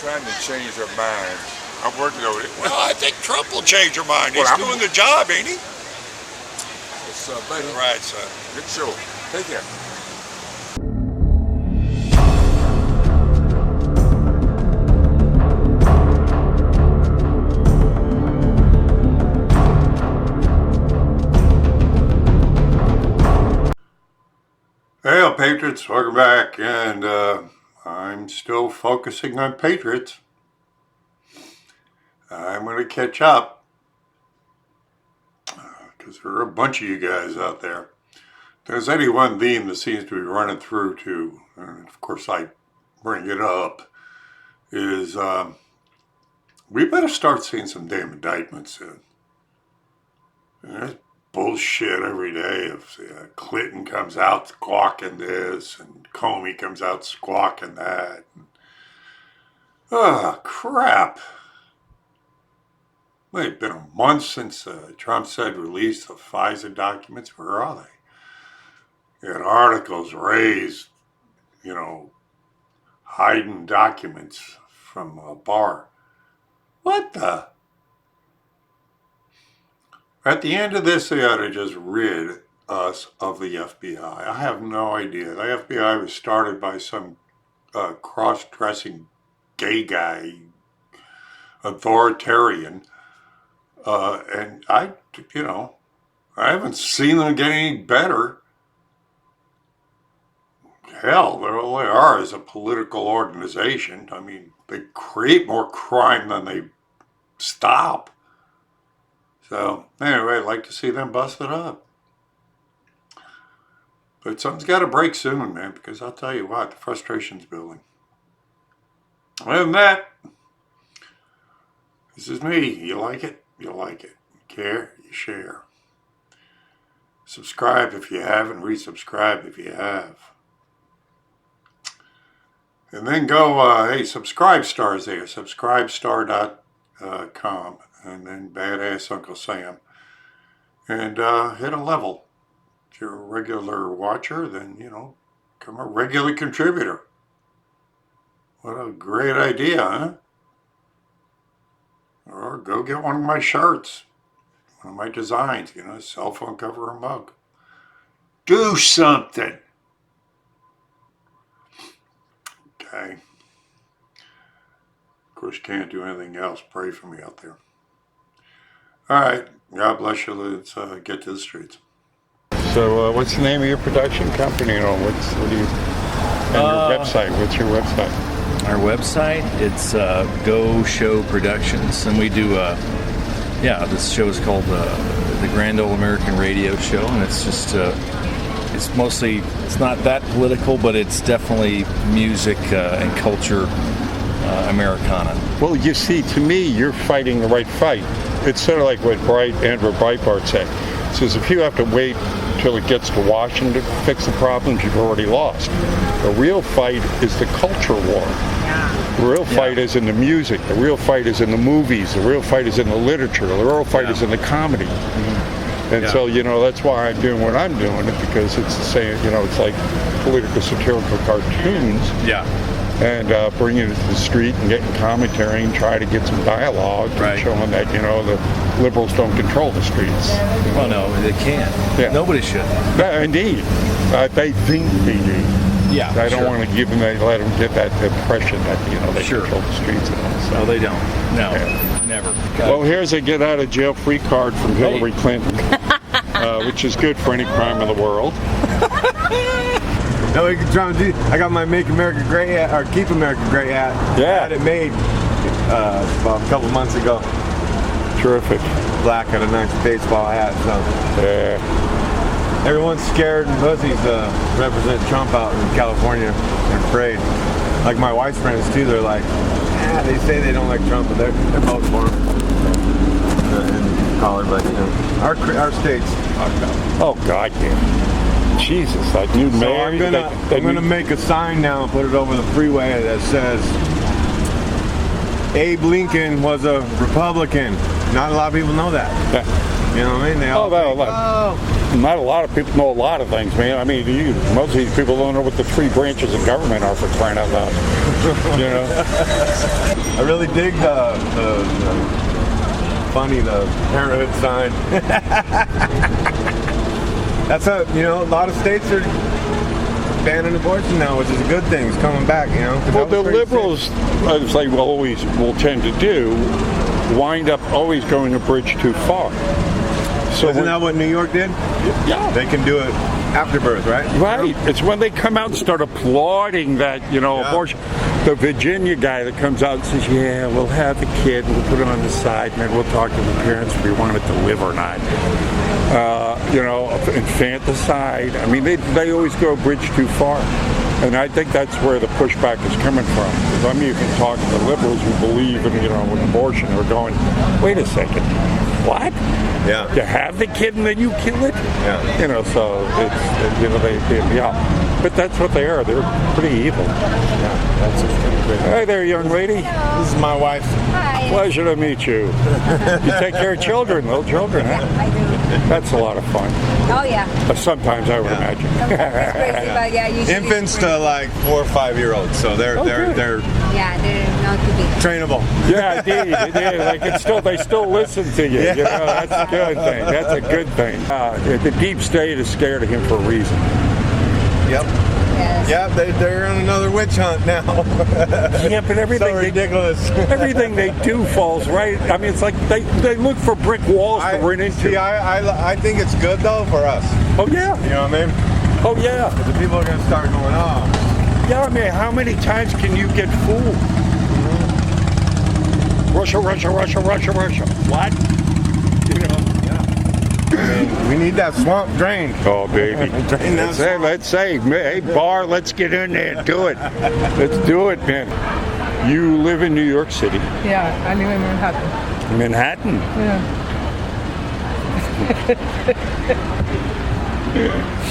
trying to change their minds. I'm working on it. Well, I think Trump will change your mind. He's Well, doing the job, ain't he? What's up, buddy? All right, son. Good show. Take care. Hey, Patriots, welcome back, and I'm still focusing on Patriots. I'm going to catch up, because there are a bunch of you guys out there. There's any one theme that seems to be running through too, and of course I bring it up, is we better start seeing some damn indictments soon. There's bullshit every day of Clinton comes out squawking this and Comey comes out squawking that. Oh, crap. Well, it's been a month since Trump said release the FISA documents. Where are they? You had articles raised, hiding documents from a bar. What the? At the end of this, they ought to just rid us of the FBI. I have no idea. The FBI was started by some cross-dressing gay guy, authoritarian, and I haven't seen them get any better. Hell, all they are is a political organization. I mean, they create more crime than they stop. So, anyway, I'd like to see them busted up. But something's got to break soon, man, because I'll tell you what, the frustration's building. Other than that, this is me. You like it? You like it. You care? You share. Subscribe if you haven't. Resubscribe if you have. And then go, hey, Subscribe Star's there. Subscribestar.com. And then Badass Uncle Sam. And hit a level. If you're a regular watcher, then, become a regular contributor. What a great idea, huh? Or go get one of my shirts. One of my designs, cell phone cover or mug. Do something. Okay. Of course, you can't do anything else. Pray for me out there. All right. God bless you. Let's get to the streets. So, what's the name of your production company? What do you? And your website. What's your website? Our website, it's Go Show Productions, and we do. This show is called the Grand Ole American Radio Show, and it's just. It's mostly. It's not that political, but it's definitely music and culture. Americana. Well, you see, to me, you're fighting the right fight. It's sort of like what Andrew Breitbart said. He says, if you have to wait till it gets to Washington to fix the problems, you've already lost. The real fight is the culture war. The real fight is in the music. The real fight is in the movies. The real fight is in the literature. The real fight is in the comedy. And so, that's why I'm doing what I'm doing, because it's the same, it's like political satirical cartoons. Yeah. And bringing it to the street and getting commentary and try to get some dialogue and showing that, the liberals don't control the streets. Well, no, they can't. Yeah. Nobody should. Yeah, indeed. They think they do. Yeah, I don't want to let them get that impression that, they control the streets and all. So. No, they don't. No, never. Well, here's a get out of jail free card from Hillary Clinton, which is good for any crime in the world. No, I got my Make America Great hat, or Keep America Great hat. Yeah. I had it made about a couple months ago. Terrific. Black and a nice baseball hat. So. Yeah. Everyone's scared and pussies to represent Trump out in California. They're afraid. Like my wife's friends too. They're like, they say they don't like Trump, but they're voting for him. And collar, but our state's fucked up. Oh God, yeah. Jesus, that new mayor. I'm gonna make a sign now and put it over the freeway that says Abe Lincoln was a Republican. Not a lot of people know that. Yeah. You know what I mean? They all think, Not a lot of people know a lot of things, man. I mean, most of these people don't know what the 3 branches of government are, for crying out loud. You know? I really dig the parenthood sign. That's a lot of states are banning abortion now, which is a good thing. It's coming back, Well, the liberals, as they will tend to do, wind up always going a bridge too far. So isn't that what New York did? Yeah. They can do it after birth, right? Right. It's when they come out and start applauding that, abortion. The Virginia guy that comes out and says, yeah, we'll have the kid, we'll put it on the side, and then we'll talk to the parents if we want it to live or not. Infanticide. I mean, they always go a bridge too far. And I think that's where the pushback is coming from. Because I mean, you can talk to the liberals who believe in, in abortion, who are going, wait a second, what? Yeah. You have the kid and then you kill it? Yeah. So it's, But that's what they are. They're pretty evil. Yeah, that's just crazy. Hi there, young lady. This is my wife. Hi. Pleasure to meet you. You take care of children, little children, huh? I do. That's a lot of fun. Oh, yeah. Sometimes I would imagine. Sometimes it's crazy, but yeah, usually. Infants to like 4 or 5 year olds, so they're good. Yeah, they're not too big. trainable. Yeah, indeed. They still listen to you. That's a good thing. That's a good thing. The deep state is scared of him for a reason. Yep. Yes. Yeah, they're on another witch hunt now. Yeah, but everything So ridiculous. everything they do falls right. I mean, it's like they look for brick walls to run into. See, I think it's good though for us. Oh yeah. You know what I mean? Oh yeah. The people are gonna start going, oh. Yeah, I mean, how many times can you get fooled? Russia. What? We need that swamp drained. Oh, baby. Drain that swamp. Let's say, hey, Bar, let's get in there and do it. Let's do it, man. You live in New York City. Yeah, I live in Manhattan. Manhattan? Yeah.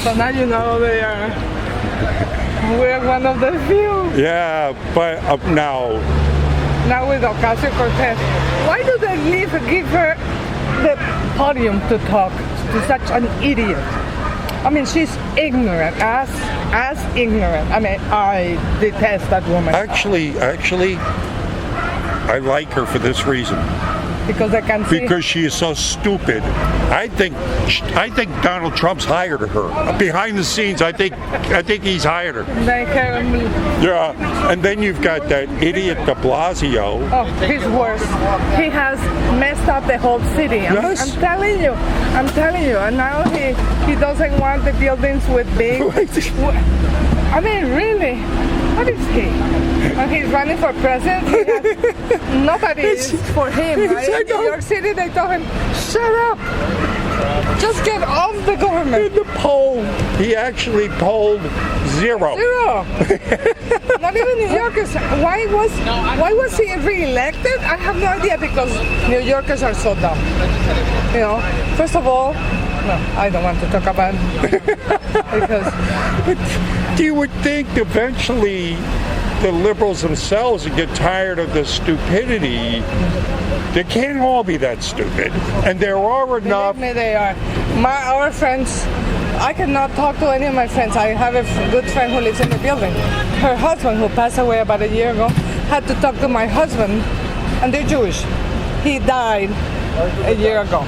So now you know we're one of the few. Yeah, but now Now with Ocasio-Cortez. Why do they give her the podium to talk to such an idiot? I mean, she's ignorant, as ignorant. I mean, I detest that woman. actually, I like her for this reason. Because I can see. Because she is so stupid. I think Donald Trump's hired her. Behind the scenes, I think he's hired her. Yeah, and then you've got that idiot de Blasio. Oh, he's worse. He has messed up the whole city. Yes. I'm telling you. And now he doesn't want the buildings with big. I mean, really? What is he? And he's running for president. Nobody is for him, right? In New York City, they told him, shut up. Just get off the government. In the poll, he actually polled zero. Not even New Yorkers. Why was he re-elected? I have no idea, because New Yorkers are so dumb. First of all, no, I don't want to talk about it. Because You would think eventually the liberals themselves would get tired of the stupidity. They can't all be that stupid. And there are enough. believe me, they are. Our friends, I cannot talk to any of my friends. I have a good friend who lives in the building. Her husband, who passed away about a year ago, had to talk to my husband, and they're Jewish. He died a year ago.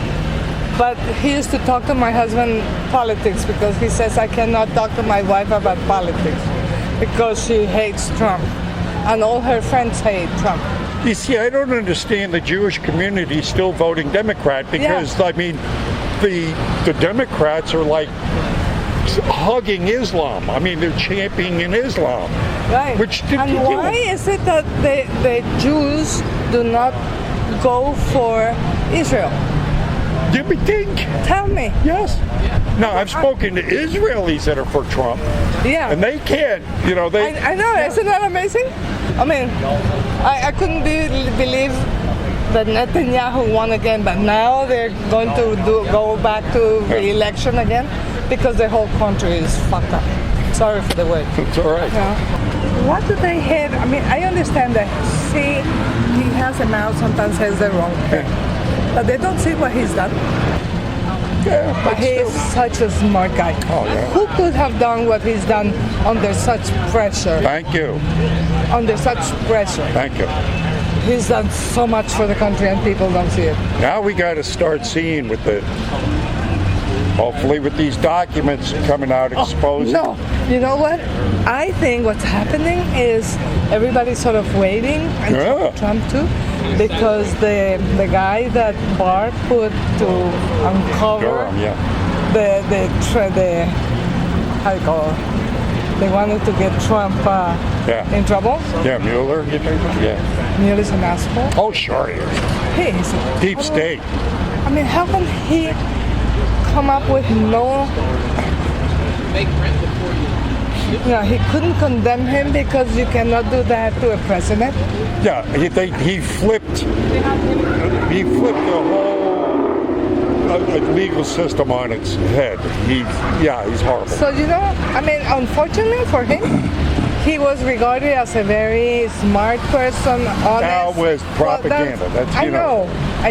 But he used to talk to my husband politics, because he says I cannot talk to my wife about politics because she hates Trump. And all her friends hate Trump. You see, I don't understand the Jewish community still voting Democrat, because, I mean, the Democrats are like hugging Islam. I mean, they're championing Islam. Right. And why is it that the Jews do not go for Israel? You would think. Tell me. Yes. Now, I've spoken to Israelis that are for Trump. Yeah. And they can't, they... I know, isn't that amazing? I mean, I couldn't believe that Netanyahu won again, but now they're going to go back to re-election again, because the whole country is fucked up. Sorry for the word. It's all right. What do they hate? I mean, I understand that he has a mouth, sometimes says the wrong thing. But they don't see what he's done. Yeah, But he is such a smart guy. Oh, yeah. Who could have done what he's done under such pressure? Thank you. Under such pressure. Thank you. He's done so much for the country and people don't see it. Now we got to start seeing with the, hopefully with these documents coming out exposing. No, you know what? I think what's happening is everybody's sort of waiting, and Yeah. Trump too, because the guy that Barr put to uncover Durham, yeah. the how you call it? They wanted to get Trump Yeah. in trouble. Yeah, Mueller, you think? Yeah. Mueller's an asshole. Oh, sure he is. He is a Deep total- state. I mean, how can he come up with no? He couldn't condemn him because you cannot do that to a president. Yeah, he flipped the whole legal system on its head. He's horrible. So I mean, unfortunately for him, he was regarded as a very smart person, honest. That was propaganda. That's, I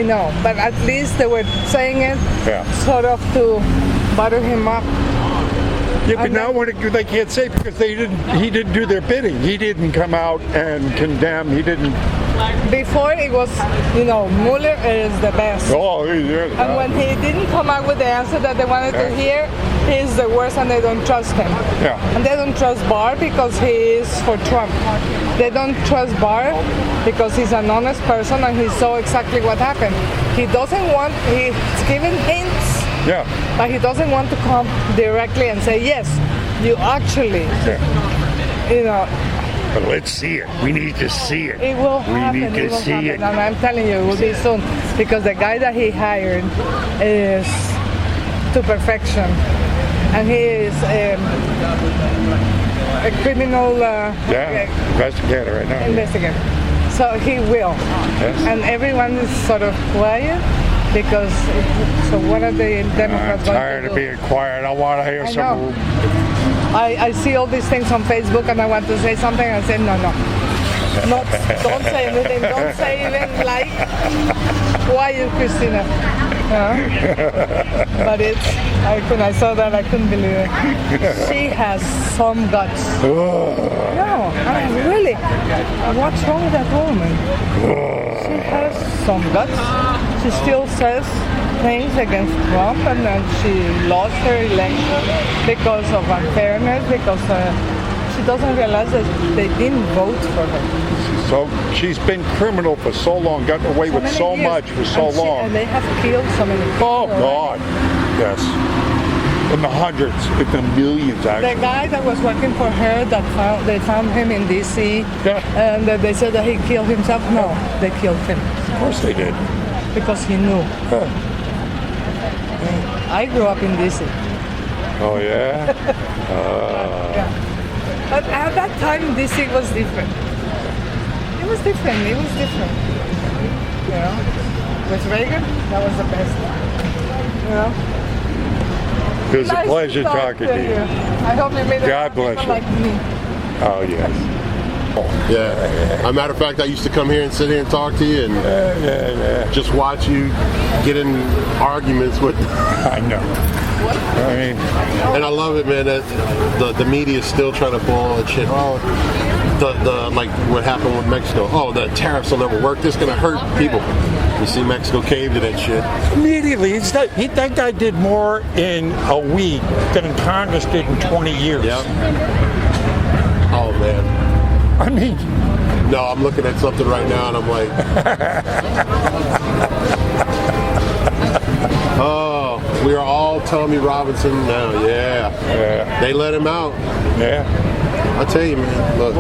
know, but at least they were saying it sort of to butter him up. Yeah, but now they can't say because he didn't do their bidding. He didn't come out and condemn. He didn't. Before it was, Mueller is the best. Oh, And when he didn't come out with the answer that they wanted to hear, he's the worst and they don't trust him. Yeah. And they don't trust Barr because he is for Trump. They don't trust Barr because he's an honest person and he saw exactly what happened. He's giving hints, but he doesn't want to come directly and say, yes, you actually, But let's see it. We need to see it. it will happen. We need to see it. And I'm telling you, it will be soon because the guy that he hired is to perfection. And he is a criminal Investigator right now. investigator. So he will. Yes. And everyone is sort of quiet because what are the I'm Democrats tired going of to do? being quiet. I want to hear I some. know. I see all these things on Facebook and I want to say something and I say no. Don't say anything. Don't say even like, why you, Christina? But when I saw that, I couldn't believe it. She has some guts. No, I mean, really. What's wrong with that woman? She has some guts. She still says things against Trump, and then she lost her election because of unfairness, because she doesn't realize that they didn't vote for her. So she's been criminal for so long, gotten away with many so years. much for so long. And they have killed so many people. Oh God, yes. In the hundreds, in the millions, actually. The guy that was working for her, they found him in D.C. And they said that he killed himself. No, they killed him. Of course they did. Because he knew. I grew up in D.C. Oh yeah. But at that time, D.C. was different. It was different. With Reagan, that was the best. It was a Nice pleasure talking to you. I hope you made it. God bless you. Like me. Oh yes. Yeah. As a matter of fact, I used to come here and sit here and talk to you and just watch you get in arguments with. I know. I mean, and I love it, man. That the media is still trying to pull all that shit. Oh, like what happened with Mexico. Oh, the tariffs will never work. This is gonna hurt people. You see, Mexico caved to that shit. immediately, that guy did more in a week than Congress did in 20 years. Yep. Oh man. I mean, no, I'm looking at something right now and I'm like, oh, we are all Tommy Robinson now. Yeah. They let him out. Yeah. I tell you, man, look,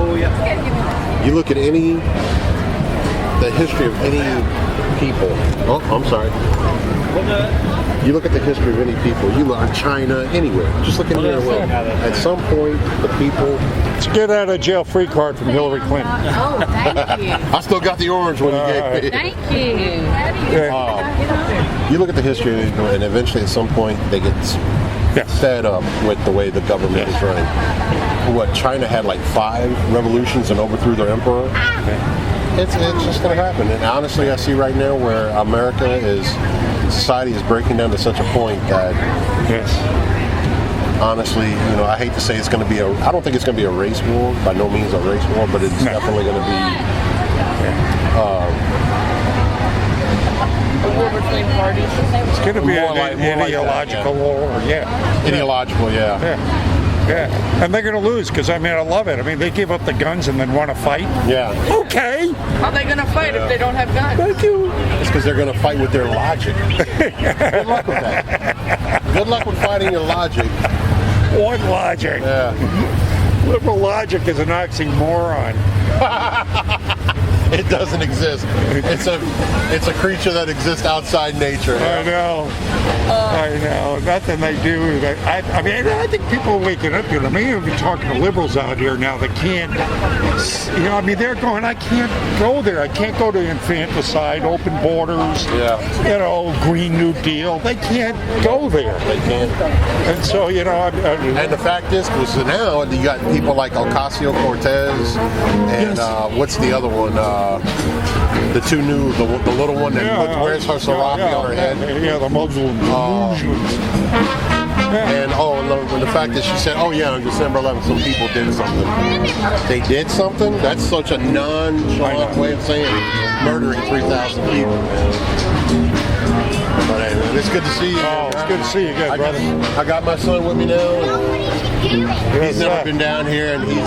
you look at the history of any people. Oh, I'm sorry. You look at the history of any people. You look at China, anywhere. Just look at here. At some point, the people. It's a get out of jail free card from Hillary Clinton. Oh, thank you. I still got the orange one you gave me. Thank you. You look at the history, and eventually, at some point, they get fed up with the way the government is running. What, China had like 5 revolutions and overthrew their emperor? It's just going to happen. And honestly, I see right now where America is society is breaking down to such a point that, Yes. honestly, I hate to say it's going to be I don't think it's going to be a race war. By no means a race war, but it's definitely going to be. A war between parties. It's going to be More an like that, ideological war. Yeah. Ideological, yeah. Yeah. And they're going to lose because, I love it. They give up the guns and then want to fight. Yeah. Okay. How are they gonna fight if they don't have guns? Thank you. It's because they're going to fight with their logic. Good luck with that. Good luck with fighting your logic. What logic? Yeah. Liberal logic is an oxymoron. It doesn't exist. It's a creature that exists outside nature. I know. Nothing they do. I think people are waking up here. We've been talking to liberals out here now that can't. They're going. I can't go there. I can't go to infanticide, open borders. Yeah. Green New Deal. They can't go there. They can't. And so And the fact is, because now you got people like Ocasio-Cortez and what's the other one? The two new, the little one that wears her serape on her head. Yeah, the Muslims. And the fact that she said, on December 11th, some people did something. They did something? That's such a nonchalant way of saying murdering 3,000 people, man. But hey, man, it's good to see you. It's good to see you again, brother. I got my son with me now. He's never been down here, and you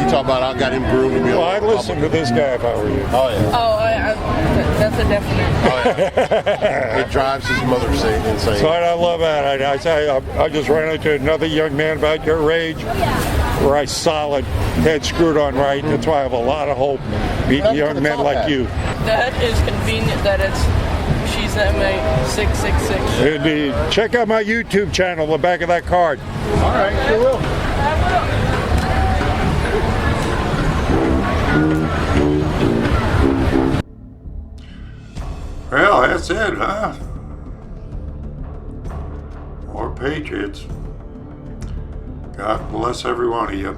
talk about I got him groomed to be Well, I'd listen to this guy if I were you. Oh, yeah. That's a definite. Oh, yeah. It drives his mother insane. So I love that. I just ran into another young man about your age, right, solid, head screwed on right. That's why I have a lot of hope meeting young men like you. That is convenient that she's MA666. Indeed. Check out my YouTube channel, the back of that card. All right, sure will. Well, that's it, huh? More Patriots. God bless every one of you.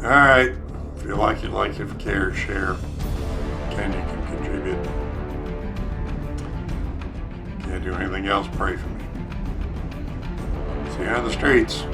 All right. If you like it, if you care, share. You can contribute. Can't do anything else, pray for me. See you on the streets.